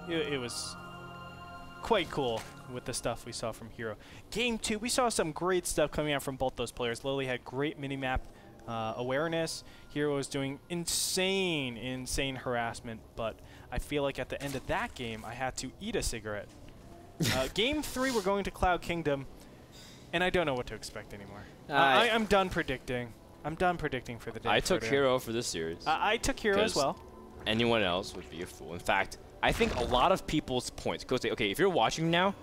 it was quite cool with the stuff we saw from Hero. Game 2, we saw some great stuff coming out from both those players. Lowely had great minimap awareness. Hero was doing insane harassment, but I feel like at the end of that game, I had to eat a cigarette. Game 3, we're going to Cloud Kingdom, and I don't know what to expect anymore. I'm done predicting. I'm done predicting for the day. I took Hero for this series. I took Hero as well. Anyone else would be a fool. In fact, I think a lot of people's points go say, okay, if you're watching now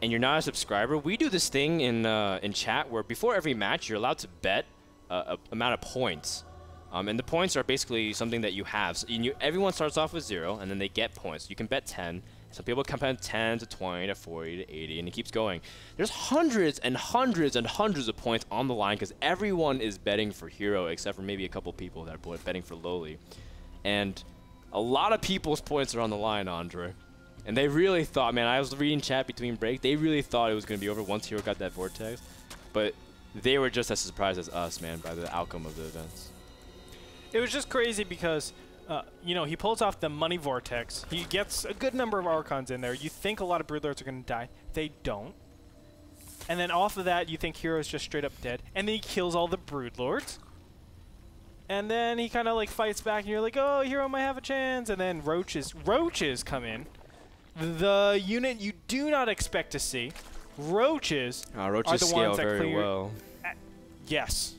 and you're not a subscriber, we do this thing in chat where before every match you're allowed to bet amount of points. And the points are basically something that you have. So everyone starts off with 0, and then they get points. You can bet 10. Some people can bet 10 to 20 to 40 to 80, and it keeps going. There's hundreds and hundreds and hundreds of points on the line because everyone is betting for Hero except for maybe a couple people that are betting for Lowely. And a lot of people's points are on the line, Andre. And they really thought, man, I was reading chat between break, they really thought it was going to be over once Hero got that Vortex. But they were just as surprised as us, man, by the outcome of the events. It was just crazy because, you know, he pulls off the money Vortex. He gets a good number of Archons in there. You think a lot of Broodlords are going to die. They don't. And then off of that, you think Hero's just straight up dead. And then he kills all the Broodlords. And then he kind of like fights back, and you're like, oh, Hero might have a chance. And then roaches come in. The unit you do not expect to see. Roaches are the ones that very well. Yes.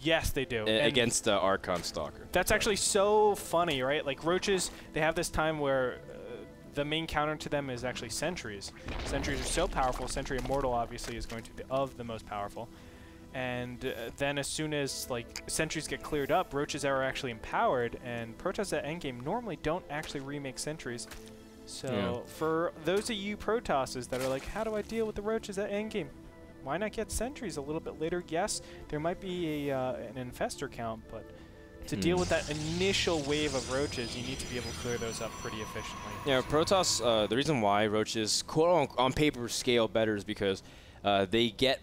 Yes, they do. Against the Archon Stalker. That's actually so funny, right? Like roaches, they have this time where the main counter to them is actually sentries. Sentries are so powerful. Sentry Immortal obviously is going to be of the most powerful. And then as soon as like sentries get cleared up, roaches are actually empowered, and Protoss at endgame normally don't actually remake sentries. So for those of you Protosses that are like, how do I deal with the roaches at endgame? Why not get sentries a little bit later? Yes, there might be an infestor count, but to deal with that initial wave of roaches, you need to be able to clear those up pretty efficiently. Yeah, Protoss, the reason why roaches quote on paper scale better is because they get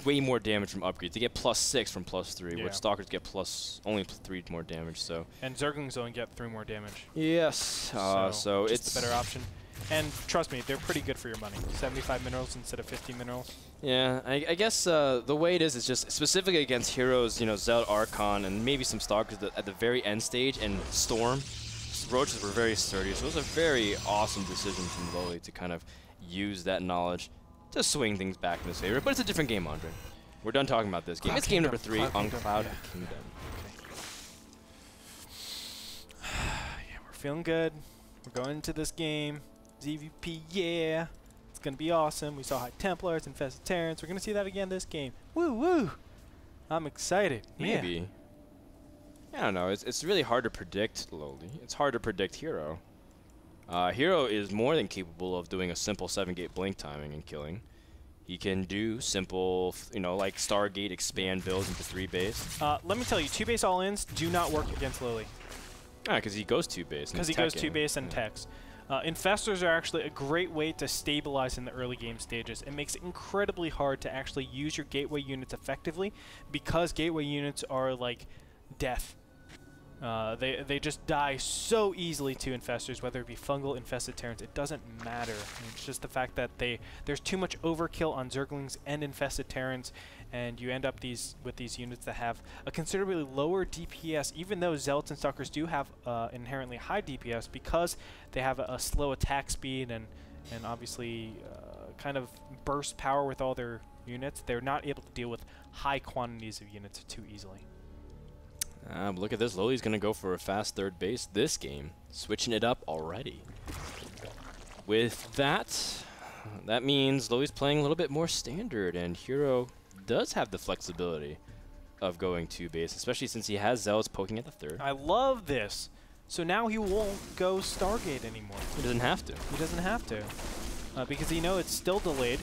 way more damage from upgrades. They get +6 from +3, which Stalkers get only 3 more damage. So. And Zerglings only get 3 more damage. Yes. So it's a better option. And trust me, they're pretty good for your money. 75 minerals instead of 50 minerals. Yeah, I guess the way it is just specifically against heroes, you know, Zeld, Archon, and maybe some Stalkers at the very end stage, and Storm. Roaches were very sturdy, so it was a very awesome decision from Lowely to kind of use that knowledge to swing things back in his favor. But it's a different game, Andre. We're done talking about this game. It's game number 3 on Cloud Kingdom. Okay. Yeah, we're feeling good. We're going into this game. ZVP, yeah. It's going to be awesome. We saw High Templars, Infested Terrans. We're going to see that again this game. Woo, woo. I'm excited. Maybe. Yeah. I don't know. It's really hard to predict Lowely. It's hard to predict Hero. Hero is more than capable of doing a simple 7-gate blink timing and killing. He can do simple, you know, like Stargate expand builds into 3-base. Let me tell you, 2-base all-ins do not work against Lowely. Because he goes 2-base. Because he goes 2-base and techs. Infestors are actually a great way to stabilize in the early game stages. It makes it incredibly hard to actually use your gateway units effectively because gateway units are like death. They just die so easily to infestors, whether it be fungal, infested terrans. It doesn't matter. It's just the fact that there's too much overkill on Zerglings and infested terrans, and you end up with these units that have a considerably lower DPS, even though Zealots and Stalkers do have inherently high DPS because they have a slow attack speed and obviously kind of burst power with all their units. They're not able to deal with high quantities of units too easily. Look at this. Lowely's going to go for a fast 3rd base this game. Switching it up already. With that means Lowely's playing a little bit more standard, and Hero does have the flexibility of going 2-base, especially since he has Zealots poking at the 3rd. I love this. So now he won't go Stargate anymore. He doesn't have to. He doesn't have to. Because you know it's still delayed.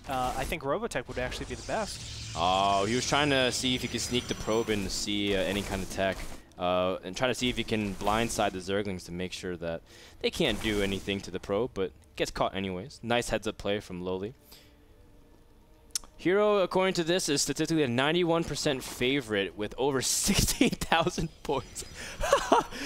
I think Robotech would actually be the best. Oh, he was trying to see if he could sneak the probe in to see any kind of tech, and trying to see if he can blindside the Zerglings to make sure that they can't do anything to the probe, but gets caught anyways. Nice heads-up play from Lowely. Hero, according to this, is statistically a 91% favorite with over 16,000 points.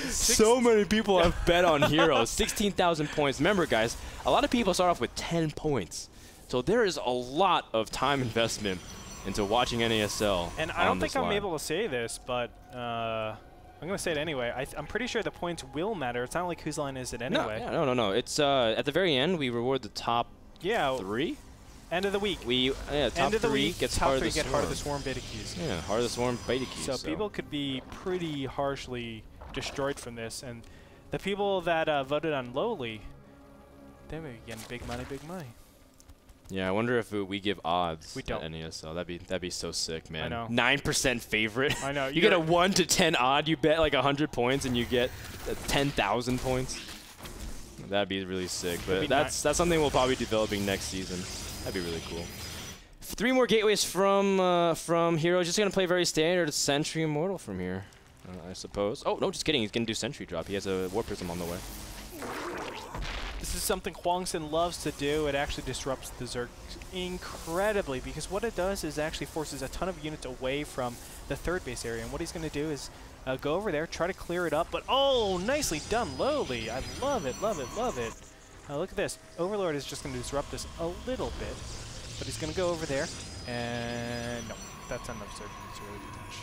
So many people have bet on Hero. 16,000 points. Remember, guys, a lot of people start off with 10 points. So there is a lot of time investment into watching NASL. And I don't think I'm able to say this, but I'm going to say it anyway. I'm pretty sure the points will matter. It's not like whose line is it anyway. No. It's at the very end, we reward the top 3. End of the week. Top 3 gets Heart of the Swarm. Heart of the Swarm beta keys. Yeah, Heart of the Swarm beta keys. So people could be pretty harshly destroyed from this. And the people that voted on Lowely, they may be getting big money, big money. Yeah, I wonder if we give odds we don't. at NASL. That'd be so sick, man. I know. 9% favorite. I know. You get a 1 to 10 odd. You bet like 100 points, and you get 10,000 points. That'd be really sick. But that's something we'll probably be developing next season. That'd be really cool. 3 more gateways from Hero. Just gonna play very standard Sentry Immortal from here, I suppose. Oh no, just kidding. He's gonna do Sentry Drop. He has a Warp Prism on the way. This is something Hwangson loves to do. It actually disrupts the Zerg incredibly because what it does is actually forces a ton of units away from the third base area. And what he's going to do is go over there, try to clear it up. But oh, nicely done, Lowely. I love it, love it, love it. Look at this. Overlord is just going to disrupt this a little bit. But he's going to go over there. And no, that's not enough Zerg to really do much.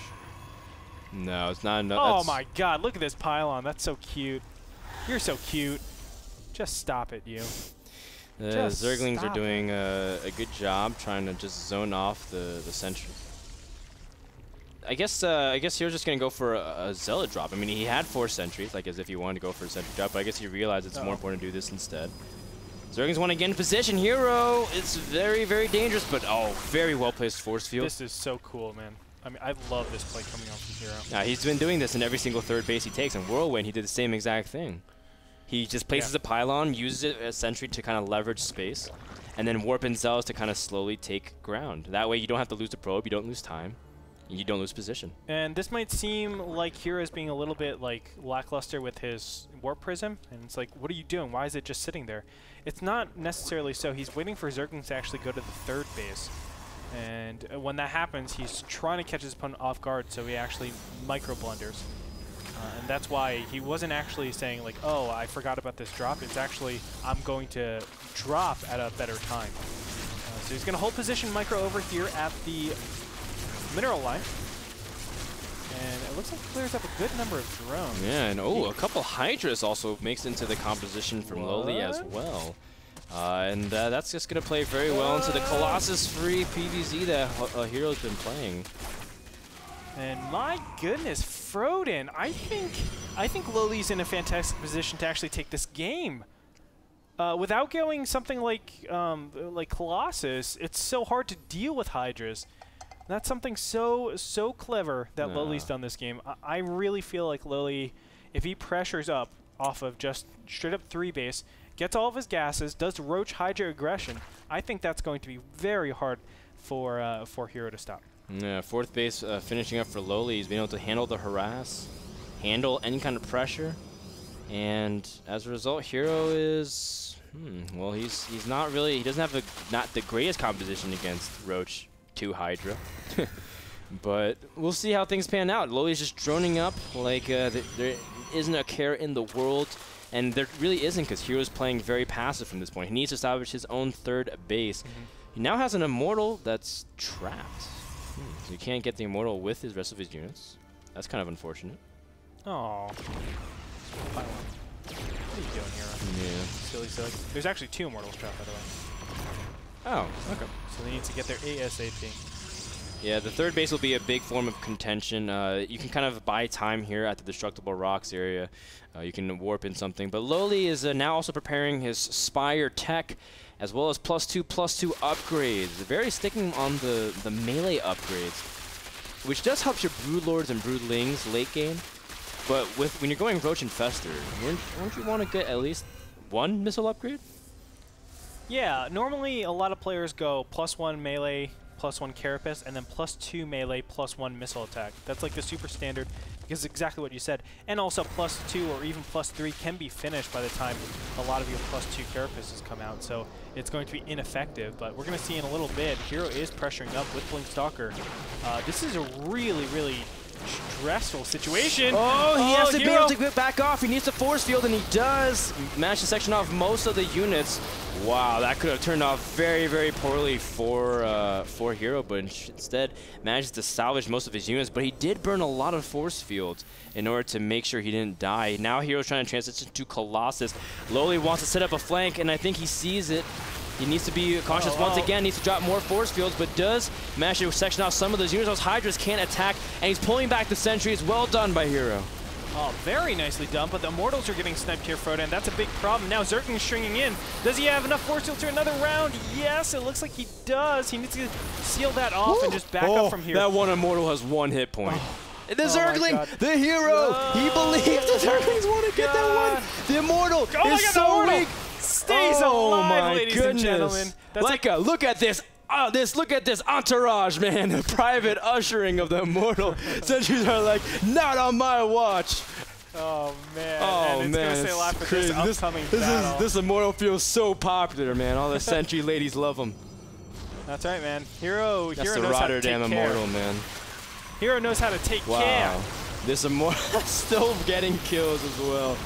No, it's not enough. Oh my god, look at this pylon. That's so cute. You're so cute. Just stop it, you. The Zerglings are doing a good job trying to just zone off the sentry. I guess Hero's just gonna go for a Zealot drop. I mean, he had 4 sentries, like as if he wanted to go for a sentry drop, but I guess he realized it's more important to do this instead. Zerglings want to get in position. Hero, it's very, very dangerous, but oh, very well placed force field. This is so cool, man. I mean, I love this play coming out from Hero. Yeah, he's been doing this in every single third base he takes. In Whirlwind, he did the same exact thing. He just places a pylon, uses it as sentry to kind of leverage space, and then Warp and Zealous to kind of slowly take ground. That way you don't have to lose the probe, you don't lose time, and you don't lose position. And this might seem like Hero's being a little bit like lackluster with his Warp Prism, and it's like, what are you doing? Why is it just sitting there? It's not necessarily so. He's waiting for Zerglings to actually go to the third base. And when that happens, he's trying to catch his opponent off guard, so he actually micro-blunders. And that's why he wasn't actually saying like, oh, I forgot about this drop. It's actually, I'm going to drop at a better time. So he's going to hold position micro over here at the mineral line. And it looks like he clears up a good number of drones. Yeah, and a couple Hydras also makes into the composition from Lowely as well. And that's just going to play very well into the Colossus-free PvZ that Hero's been playing. And my goodness, Frodan, I think Lowely's in a fantastic position to actually take this game. Without going something like Colossus, it's so hard to deal with Hydras. That's something so clever that Lowely's done this game. I really feel like Lowely, if he pressures up off of just straight up 3 base, gets all of his gases, does Roach Hydra aggression, I think that's going to be very hard for Hero to stop. Yeah, 4th base finishing up for Lowely. He's been able to handle the harass, handle any kind of pressure, and as a result, Hero is well, he's not really, he doesn't have not the greatest composition against Roach 2 Hydra, but we'll see how things pan out. Lowely's just droning up like there isn't a care in the world, and there really isn't because Hero's playing very passive from this point. He needs to establish his own 3rd base. He now has an Immortal that's trapped. So you can't get the Immortal with his rest of his units. That's kind of unfortunate. Oh. What are you doing here? Yeah. Silly. There's actually 2 Immortals trapped, by the way. Oh, okay. So they need to get their ASAP. Yeah, the 3rd base will be a big form of contention. You can kind of buy time here at the Destructible Rocks area. You can warp in something. But Lowely is now also preparing his Spire tech, as well as +2/+2 upgrades. Very sticking on the melee upgrades, which does help your Broodlords and Broodlings late game. But when you're going Roach Infestor, wouldn't you want to get at least 1 missile upgrade? Yeah, normally a lot of players go +1 melee, +1 carapace, and then +2 melee, +1 missile attack. That's like the super standard because exactly what you said. And also +2 or even +3 can be finished by the time a lot of your +2 carapaces come out, so it's going to be ineffective. But we're going to see in a little bit, Hero is pressuring up with Blink Stalker. This is a really, really stressful situation. Oh, he has to Hero. be able to get back off. He needs to force field, and he does. Manage to section off most of the units. Wow, that could have turned off very, very poorly for Hero, but instead manages to salvage most of his units. But he did burn a lot of force fields in order to make sure he didn't die. Now Hero's trying to transition to Colossus. Lowely wants to set up a flank, and I think he sees it. He needs to be cautious once again, needs to drop more force fields, but does manage to section out some of those units. Those Hydras can't attack, and he's pulling back the sentries. Well done by Hero. Oh, very nicely done, but the Immortals are getting sniped here, Frodan. That's a big problem. Now Zergling's stringing in. Does he have enough force field to another round? Yes, it looks like he does. He needs to seal that off and just back up from here. That one Immortal has 1 hit point. The Zergling, the hero, he believes the Zerglings want to get that one. The Immortal is so weak. Stays alive, ladies and gentlemen. That's look at this. Look at this entourage, man. The private ushering of the Immortal. Sentries are like, not on my watch. Oh, man. Oh, and it's man. Going to say a lot for this upcoming battle. This Immortal feels so popular, man. All the Sentry ladies love him. That's right, man. Hero That's the knows Rotterdam how to take Immortal, care. man. Hero knows how to take care. This Immortal still getting kills as well.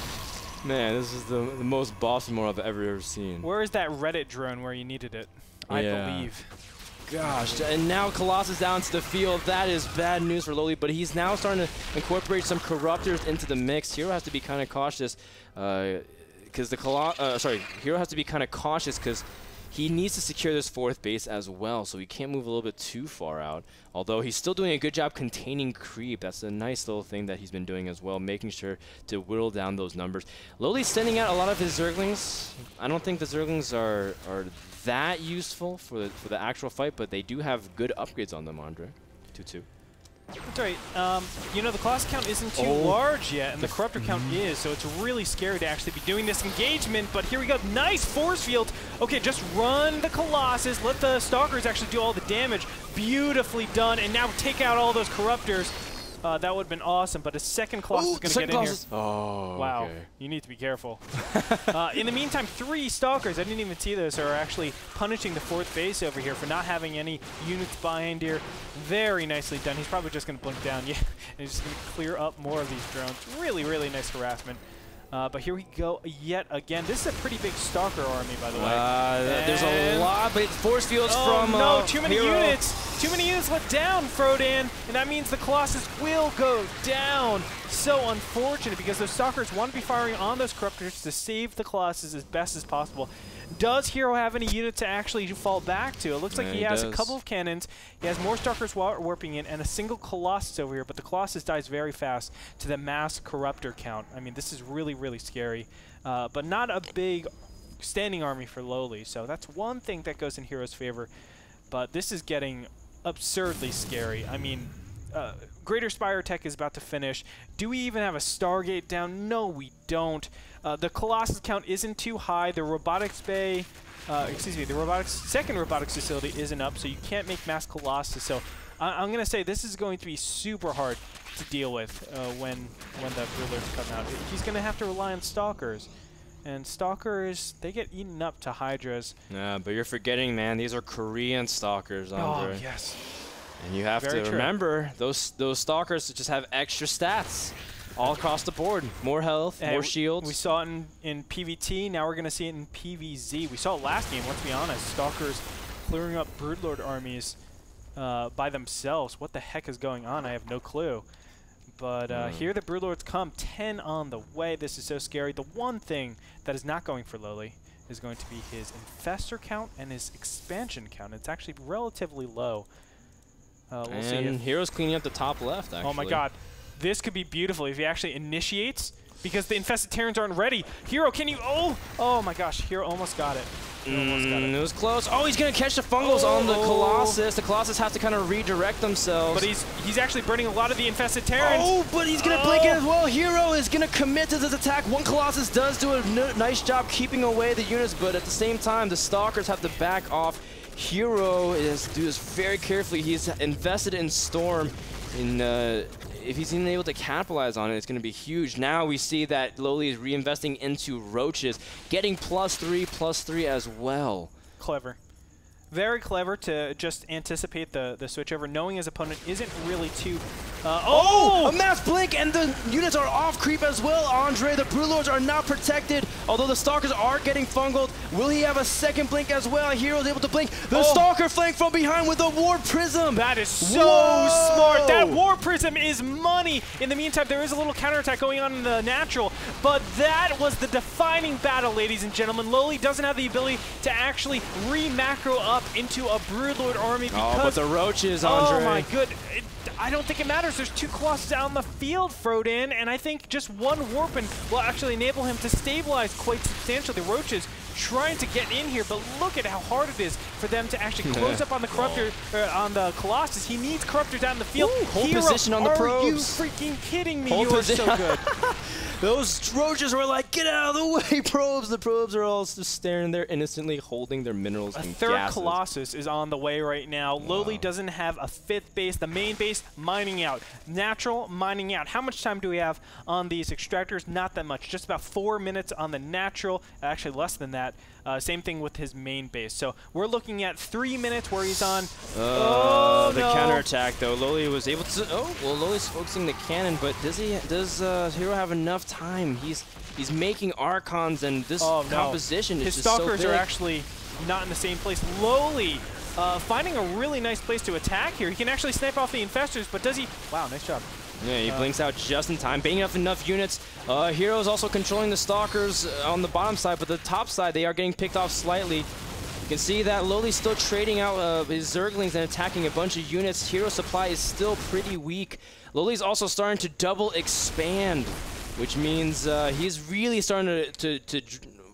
Man, this is the most boss Immortal I've ever seen. Where is that Reddit drone where you needed it? I believe. Gosh, and now Colossus down to the field. That is bad news for Lowely, but he's now starting to incorporate some Corruptors into the mix. Hero has to be kind of cautious because Hero has to be kind of cautious because he needs to secure this 4th base as well, so he can't move a little bit too far out. Although he's still doing a good job containing creep. That's a nice little thing that he's been doing as well, making sure to whittle down those numbers. Lowely's sending out a lot of his Zerglings. I don't think the Zerglings are that useful for the actual fight, but they do have good upgrades on them, Andre. 2-2. That's right. You know, the class count isn't too large yet, and the Corruptor count is, so it's really scary to actually be doing this engagement, but here we go. Nice force field. Okay, just run the Colossus. Let the Stalkers actually do all the damage. Beautifully done, and now take out all those Corruptors. That would have been awesome, but a second Colossus is going to get in here. Oh, wow. Okay. You need to be careful. In the meantime, 3 Stalkers, I didn't even see this, are actually punishing the 4th base over here for not having any units behind here. Very nicely done. He's probably just going to blink down. Yeah, and he's just going to clear up more of these drones. Really, really nice harassment. But here we go yet again. This is a pretty big Stalker army, by the way. There's a lot, but force fields from no, too many Hero. units. Too many units let down, Frodan, and that means the Colossus will go down. So unfortunate, because those Stalkers want to be firing on those Corruptors to save the Colossus as best as possible. Does Hero have any unit to actually fall back to? It looks like he has a couple of cannons. He has more Stalkers warping in and a single Colossus over here, but the Colossus dies very fast to the mass Corruptor count. I mean, this is really, really scary, but not a big standing army for Lowely, so that's one thing that goes in Hero's favor, but this is getting absurdly scary. I mean, Greater Spire Tech is about to finish. Do we even have a Stargate down? No, we don't. The Colossus count isn't too high. The robotics bay, the second robotics facility isn't up, so you can't make mass Colossus. So I'm going to say this is going to be super hard to deal with when the rulers come out. He's going to have to rely on Stalkers. And Stalkers, they get eaten up to Hydras. Yeah, but you're forgetting, man, these are Korean Stalkers, Andre. Oh, yes. And you have to remember, those Stalkers just have extra stats all across the board. More health, more shields. We saw it in PvT, now we're going to see it in PvZ. We saw it last game, let's be honest. Stalkers clearing up Broodlord armies by themselves. What the heck is going on? I have no clue. But here the Broodlords come, 10 on the way. This is so scary. The one thing that is not going for Lowely is going to be his Infestor count and his Expansion count. It's actually relatively low. We'll see if Hero's cleaning up the top left, actually. Oh my god. This could be beautiful if he actually initiates, because the Infested Terrans aren't ready. Hero, can you... Oh my gosh. Hero almost got it. It was close. Oh, he's going to catch the fungals on the Colossus. The Colossus has to kind of redirect themselves. But he's actually burning a lot of the Infested Terrans. Oh, but he's going to blink it as well. Hero is going to commit to this attack. One Colossus does do a nice job keeping away the units, but at the same time, the Stalkers have to back off. Hero is do this very carefully. He's invested in Storm. And if he's even able to capitalize on it, it's going to be huge. Now we see that Lowely is reinvesting into roaches, getting +3/+3 as well. Clever. Very clever to just anticipate the switchover, knowing his opponent isn't really too... oh! A mass blink, and the units are off creep as well, Andre. The Broodlords are not protected, although the Stalkers are getting fungled. Will he have a second blink as well? Hero's able to blink. The Stalker flank from behind with the Warp Prism. That is so smart. That Warp Prism is money. In the meantime, there is a little counterattack going on in the natural, but that was the defining battle, ladies and gentlemen. Lowely doesn't have the ability to actually re-macro up into a Broodlord army because... Oh, but the roaches, Andre. Oh my good. I don't think it matters. There's 2 Colossus out on the field, Frodan, and I think just 1 Warpin will actually enable him to stabilize quite substantially. The roaches trying to get in here, but look at how hard it is for them to actually close up on the Corruptor, on the Colossus. He needs Corruptors out in the field. Ooh, hold position on the probes. Are you freaking kidding me? Hold you are so good. Those roaches were like, get out of the way, probes. The probes are all just staring there innocently, holding their minerals and third gases. Colossus is on the way right now. Wow. Lowely doesn't have a 5th base. The main base, mining out. Natural, mining out. How much time do we have on these extractors? Not that much. Just about 4 minutes on the natural. Actually, less than that. Same thing with his main base. So we're looking at 3 minutes where he's on. The counterattack, though. Lowely was able to... Oh, well, Lowely's focusing the cannon, but does Hero have enough time? He's making Archons, and this composition is just so big. His Stalkers are actually not in the same place. Lowely finding a really nice place to attack here. He can actually snipe off the Infestors, but does he... Wow, nice job. Yeah, he blinks out just in time, banging up enough units. Hero's also controlling the Stalkers on the bottom side, but the top side, they are getting picked off slightly. You can see that Lowely's still trading out his Zerglings and attacking a bunch of units. Hero supply is still pretty weak. Lowely's also starting to double expand, which means he's really starting to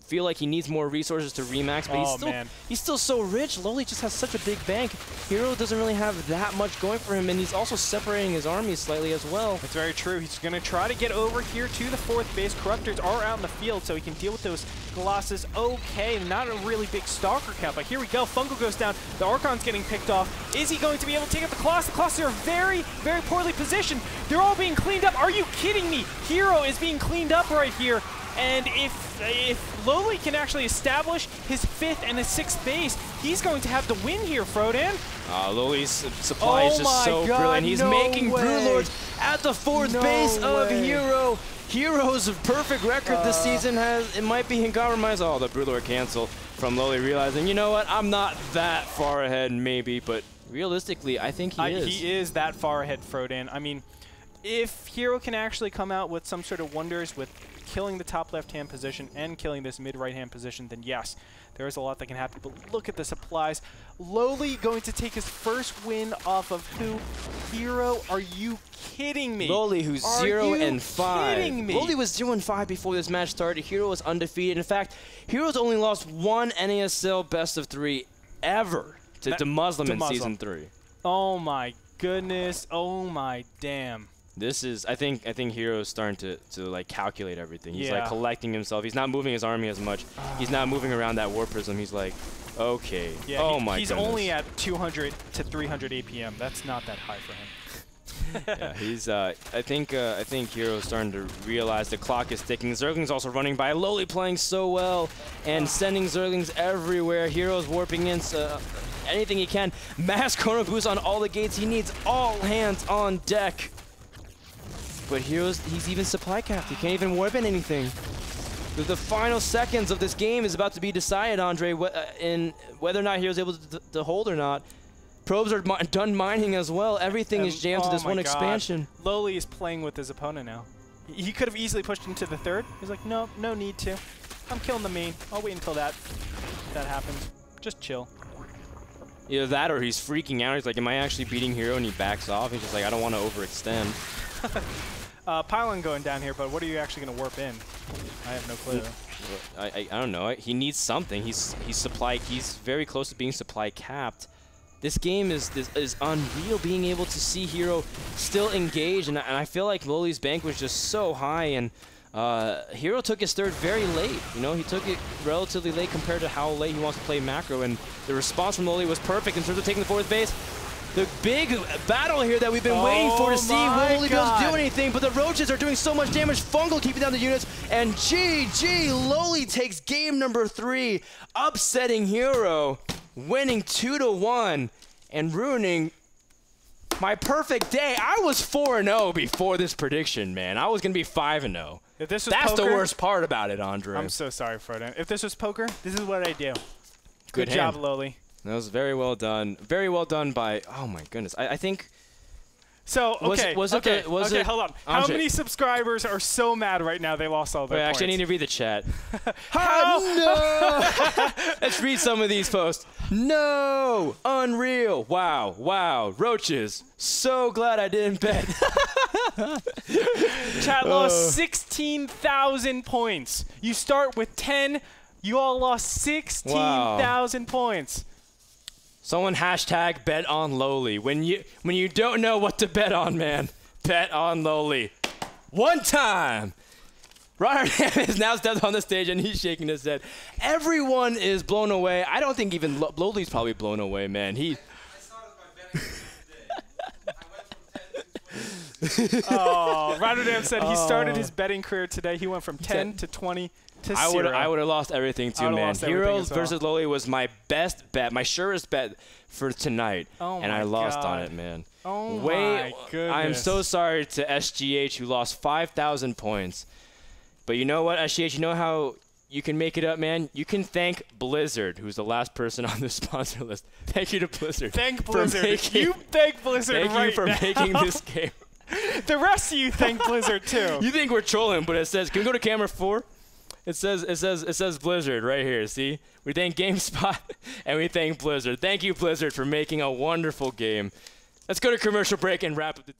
feel like he needs more resources to remax, but he's still so rich. Lowely just has such a big bank. Hero doesn't really have that much going for him, and he's also separating his armies slightly as well. That's very true. He's going to try to get over here to the 4th base. Corruptors are out in the field, so he can deal with those Colossus. Okay, not a really big Stalker count, but here we go. Fungal goes down. The Archon's getting picked off. Is he going to be able to take out the Colossus? The Colossus are very, very poorly positioned. They're all being cleaned up. Are you kidding me? Hero is being cleaned up right here. And if Lowely can actually establish his 5th and his 6th base, he's going to have the win here, Frodan. Lowely's supply is just so brilliant. He's making Broodlords at the 4th base of Hero. Hero's perfect record this season it might be in compromise. Oh, the Broodlord cancel from Lowely, realizing, you know what, I'm not that far ahead maybe, but realistically, I think he is. He is that far ahead, Frodan. I mean, if Hero can actually come out with some sort of wonders with killing the top left-hand position and killing this mid-right-hand position, then yes, there is a lot that can happen. But look at the supplies. Lowely going to take his first win off of who? Hero? Are you kidding me? Lowely, who's 0-5. Kidding me? Lowely was 0-5 before this match started. Hero was undefeated. In fact, Hero's only lost 1 NASL best of 3 ever to Muslim in Season 3. Oh my goodness. Oh my damn. This is, I think Hero's starting to like calculate everything. He's like collecting himself. He's not moving his army as much. He's not moving around that War Prism. He's like, okay. Yeah, oh my he's goodness. only at 200 to 300 APM. That's not that high for him. Yeah, he's. I think Hero's starting to realize the clock is ticking. Zergling's also running by. Lowely playing so well and sending Zerglings everywhere. Hero's warping in anything he can. Mass Chrono Boost on all the gates. He needs all hands on deck. But he's even supply capped. He can't even warp in anything. The final seconds of this game is about to be decided, Andre, in whether or not Hero's able to hold or not. Probes are done mining as well. Everything is jammed to this one expansion. Lowely is playing with his opponent now. He could have easily pushed into the 3rd. He's like, no need to. I'm killing the main. I'll wait until that happens. Just chill. Either that or he's freaking out. He's like, am I actually beating Hero? And he backs off. He's just like, I don't want to overextend. Pylon going down here, but what are you actually going to warp in? I have no clue. I don't know. He needs something. He's very close to being supply capped. This game is unreal, being able to see Hero still engaged, and I feel like Lowely's bank was just so high, and Hero took his 3rd very late. You know, he took it relatively late compared to how late he wants to play macro, and the response from Lowely was perfect in terms of taking the 4th base. The big battle here that we've been waiting for to see. Lowely doesn't do anything, but the Roaches are doing so much damage. Fungal keeping down the units, and GG, Lowely takes game number 3, upsetting Hero, winning 2-1, and ruining my perfect day. I was 4-0 before this prediction, man. I was going to be 5-0. If this was That's poker, the worst part about it, Andre. I'm so sorry, Frodan. If this was poker, this is what I do. Good hand. job, Lowely. That was very well done. Very well done by, oh my goodness. I think. So, okay, was it hold on. How Andre. many subscribers are so mad right now they lost all their points? Actually, I need to read the chat. No! Let's read some of these posts. No! Unreal. Wow. Wow. Roaches. So glad I didn't bet. Chat lost 16,000 points. You start with 10. You all lost 16,000 points. Someone hashtag bet on Lowly. When you don't know what to bet on, man, bet on Lowly. One time. Rotterdam is now stepped on the stage and he's shaking his head. Everyone is blown away. I don't think even Lowly's probably blown away, man. I started my betting today. Oh, Rotterdam said he started his betting career today. He went from 10 to 20 to 0. I would have lost everything too, man. Heroes versus Lowly was my best bet, my surest bet for tonight, and I lost on it, man. Oh my goodness. I'm so sorry to SGH who lost 5,000 points. But you know what, SGH, you know how you can make it up, man? You can thank Blizzard, who's the last person on the sponsor list. Thank you to Blizzard. Thank Blizzard. You thank Blizzard right now. Thank you for making this game. The rest of you thank Blizzard too. You think we're trolling, but it says, can we go to camera 4? It says Blizzard right here, see? We thank GameSpot and we thank Blizzard. Thank you, Blizzard, for making a wonderful game. Let's go to commercial break and wrap up the